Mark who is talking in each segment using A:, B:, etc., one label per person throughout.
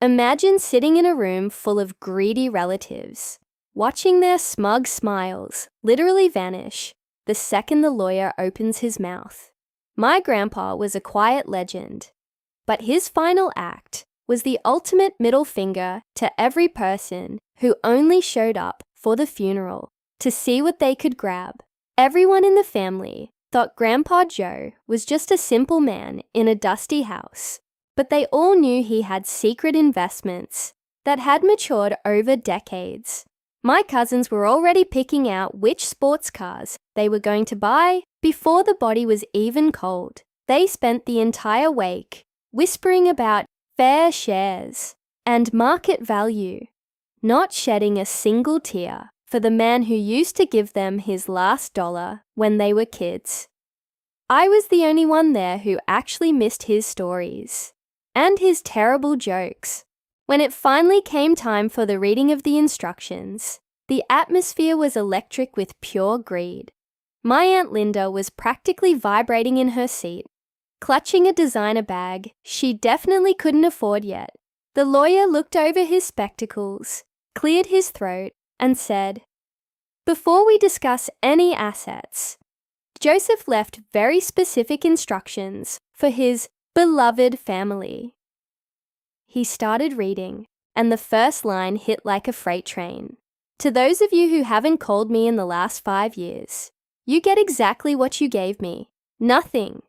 A: Imagine sitting in a room full of greedy relatives, watching their smug smiles literally vanish the second the lawyer opens his mouth. My grandpa was a quiet legend, but his final act was the ultimate middle finger to every person who only showed up for the funeral to see what they could grab. Everyone in the family thought Grandpa Joe was just a simple man in a dusty house, but they all knew he had secret investments that had matured over decades. My cousins were already picking out which sports cars they were going to buy before the body was even cold. They spent the entire wake whispering about fair shares and market value, not shedding a single tear for the man who used to give them his last dollar when they were kids. I was the only one there who actually missed his stories and his terrible jokes. When it finally came time for the reading of the instructions, the atmosphere was electric with pure greed. My Aunt Linda was practically vibrating in her seat, clutching a designer bag she definitely couldn't afford yet. The lawyer looked over his spectacles, cleared his throat, and said, "Before we discuss any assets, Joseph left very specific instructions for his beloved family." He started reading, and the first line hit like a freight train. "To those of you who haven't called me in the last 5 years, you get exactly what you gave me. Nothing."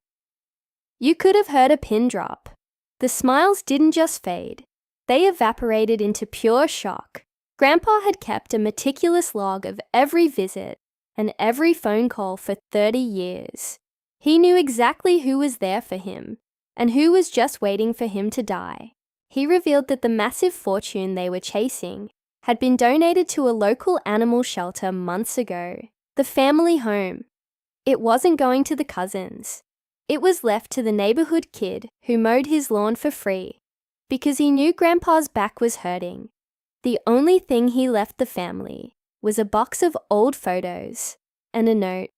A: You could have heard a pin drop. The smiles didn't just fade. They evaporated into pure shock. Grandpa had kept a meticulous log of every visit and every phone call for 30 years. He knew exactly who was there for him and who was just waiting for him to die. He revealed that the massive fortune they were chasing had been donated to a local animal shelter months ago, the family home. It wasn't going to the cousins. It was left to the neighborhood kid who mowed his lawn for free because he knew Grandpa's back was hurting. The only thing he left the family was a box of old photos and a note.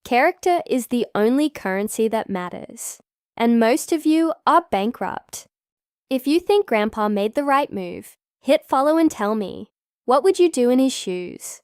A: Character is the only currency that matters, and most of you are bankrupt. If you think Grandpa made the right move, hit follow and tell me, what would you do in his shoes?